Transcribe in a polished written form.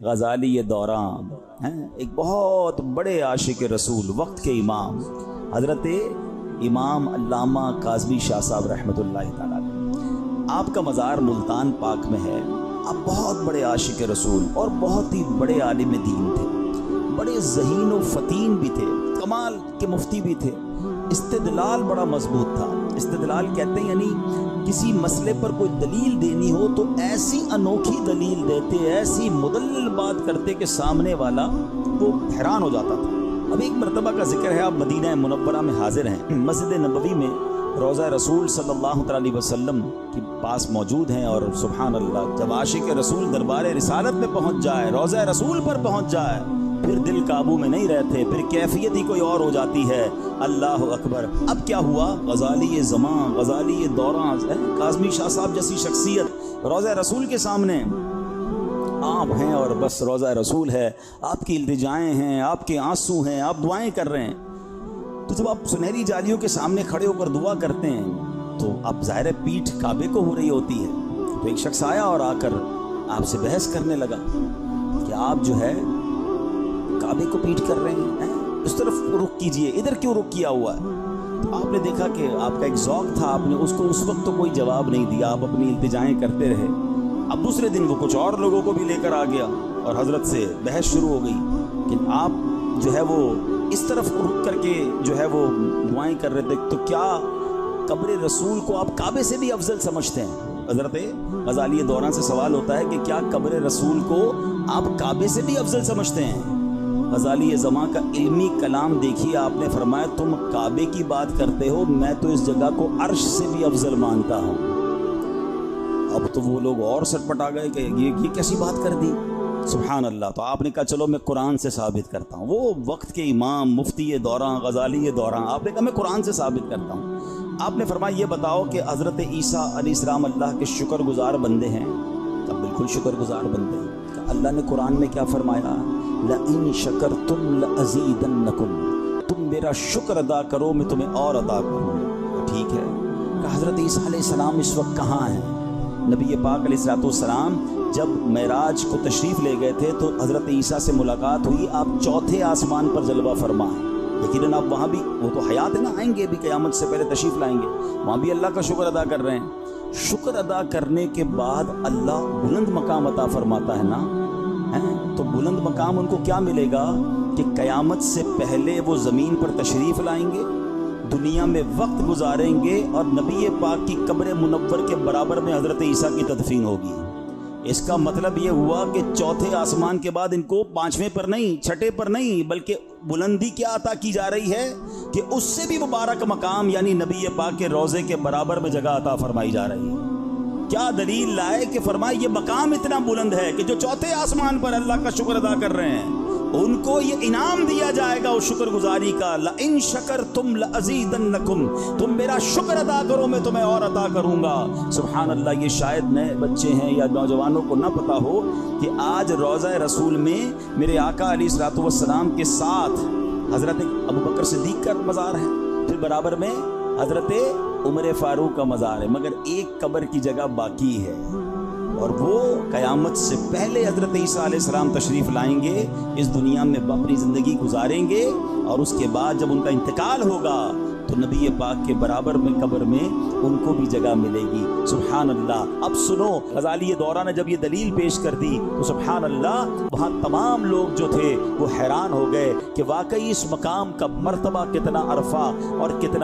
غزالی دوران ہیں، ایک بہت بڑے عاشق رسول، وقت کے امام حضرت امام علامہ کاظمی شاہ صاحب رحمۃ اللہ تعالیٰ علیہ۔ آپ کا مزار ملتان پاک میں ہے۔ آپ بہت بڑے عاشق رسول اور بہت ہی بڑے عالم دین تھے، بڑے ذہین و فتین بھی تھے، کمال کے مفتی بھی تھے۔ استدلال بڑا مضبوط تھا۔ استدلال کہتے ہیں یعنی کسی مسئلے پر کوئی دلیل دینی ہو تو ایسی انوکھی دلیل دیتے، ایسی مدلل بات کرتے کہ سامنے والا وہ حیران ہو جاتا تھا۔ اب ایک مرتبہ کا ذکر ہے، آپ مدینہ منورہ میں حاضر ہیں، مسجد نبوی میں روضہ رسول صلی اللہ علیہ وسلم کے پاس موجود ہیں، اور سبحان اللہ جب عاشق رسول دربار رسالت میں پہنچ جائے، روضہ رسول پر پہنچ جائے، پھر دل قابو میں نہیں رہتے، پھر کیفیت ہی کوئی اور ہو جاتی ہے۔ اللہ اکبر۔ اب کیا ہوا؟ غزالی زمان، غزالی دوران، کاظمی شاہ صاحب جیسی شخصیت روضہ رسول کے سامنے آپ ہیں، اور بس روضہ رسول ہے، آپ کی التجائیں ہیں، آپ کے آنسو ہیں، آپ دعائیں کر رہے ہیں۔ تو جب آپ سنہری جالیوں کے سامنے کھڑے ہو کر دعا کرتے ہیں تو اب ظاہر پیٹھ کعبے کو ہو رہی ہوتی ہے، تو ایک شخص آیا اور آ کر آپ سے بحث کرنے لگا کہ آپ جو ہے کعبے کو پیٹھ کر رہے ہیں، اس طرف رخ کیجئے، ادھر کیوں رخ کیا ہوا ہے؟ تو آپ نے دیکھا کہ آپ کا ایک ذوق تھا، آپ نے اس کو اس وقت تو کوئی جواب نہیں دیا، آپ اپنی التجائیں کرتے رہے۔ اب دوسرے دن وہ کچھ اور لوگوں کو بھی لے کر آ گیا اور حضرت سے بحث شروع ہو گئی کہ آپ جو ہے وہ اس طرف رخ کر کے جو ہے وہ دعائیں کر رہے تھے، تو کیا قبر رسول کو آپ کعبے سے بھی افضل سمجھتے ہیں؟ حضرت غزالی دوران سے سوال ہوتا ہے کہ کیا قبر رسول کو آپ کعبے سے بھی افضل سمجھتے ہیں؟ غزالی زمان کا علمی کلام دیکھیے، آپ نے فرمایا تم کعبے کی بات کرتے ہو، میں تو اس جگہ کو عرش سے بھی افضل مانتا ہوں۔ اب تو وہ لوگ اور سٹ پٹا گئے کہ یہ کیسی بات کر دی، سبحان اللہ۔ تو آپ نے کہا چلو میں قرآن سے ثابت کرتا ہوں۔ وہ وقت کے امام مفتی دوران غزالی دوران، آپ نے کہا میں قرآن سے ثابت کرتا ہوں۔ آپ نے فرمایا یہ بتاؤ کہ حضرت عیسیٰ علیہ السلام اللہ کے شکر گزار بندے ہیں؟ اب بالکل شکر گزار بندے ہیں۔ کہ اللہ نے قرآن میں کیا فرمایا؟ لَإِن شَكَرْتُمْ لَأَزِيدَنَّكُمْ، تم میرا شکر ادا کرو میں تمہیں اور ادا کروں۔ ٹھیک ہے کہ حضرت عیسیٰ علیہ السلام اس وقت کہاں ہیں؟ نبی پاک علیہ السلام جب معراج کو تشریف لے گئے تھے تو حضرت عیسیٰ سے ملاقات ہوئی، آپ چوتھے آسمان پر جلوہ فرما ہیں۔ یقیناً آپ وہاں بھی، وہ تو حیات ہے نا، آئیں گے بھی، قیامت سے پہلے تشریف لائیں گے، وہاں بھی اللہ کا شکر ادا کر رہے ہیں۔ شکر ادا کرنے کے بعد اللہ بلند مقام عطا فرماتا ہے نا، تو بلند مقام ان کو کیا ملے گا کہ قیامت سے پہلے وہ زمین پر تشریف لائیں گے، دنیا میں وقت گزاریں گے، اور نبی پاک کی قبر منور کے برابر میں حضرت عیسیٰ کی تدفین ہوگی۔ اس کا مطلب یہ ہوا کہ چوتھے آسمان کے بعد ان کو پانچویں پر نہیں، چھٹے پر نہیں، بلکہ بلندی کیا عطا کی جا رہی ہے کہ اس سے بھی مبارک مقام یعنی نبی پاک کے روضے کے برابر میں جگہ عطا فرمائی جا رہی ہے۔ کیا دلیل لائے کہ فرمائے یہ مقام اتنا بلند ہے کہ جو چوتھے آسمان پر اللہ کا شکر ادا کر رہے ہیں ان کو یہ انعام دیا جائے گا اس شکر گزاری کا۔ لَإِن شَكَرْتُمْ لَأَزِيدَنَّكُمْ، تم میرا شکر ادا کرو میں تمہیں اور عطا کروں گا۔ سبحان اللہ۔ یہ شاید نئے بچے ہیں یا نوجوانوں کو نہ پتا ہو کہ آج روضہ رسول میں میرے آقا علیہ السلام کے ساتھ حضرت ابوبکر صدیق کا مزار ہے، پھر برابر میں حضرت عمر فاروق کا مزار ہے، مگر ایک قبر کی جگہ باقی ہے، اور وہ قیامت سے پہلے حضرت عیسیٰ علیہ السلام تشریف لائیں گے، اس دنیا میں اپنی زندگی گزاریں گے، اور اس کے بعد جب ان کا انتقال ہوگا تو نبی پاک کے برابر میں قبر میں ان کو بھی جگہ ملے گی۔ سبحان اللہ۔ اب سنو، غزالی دوران نے جب یہ دلیل پیش کر دی تو سبحان اللہ وہاں تمام لوگ جو تھے وہ حیران ہو گئے کہ واقعی اس مقام کا مرتبہ کتنا عرفہ اور کتنا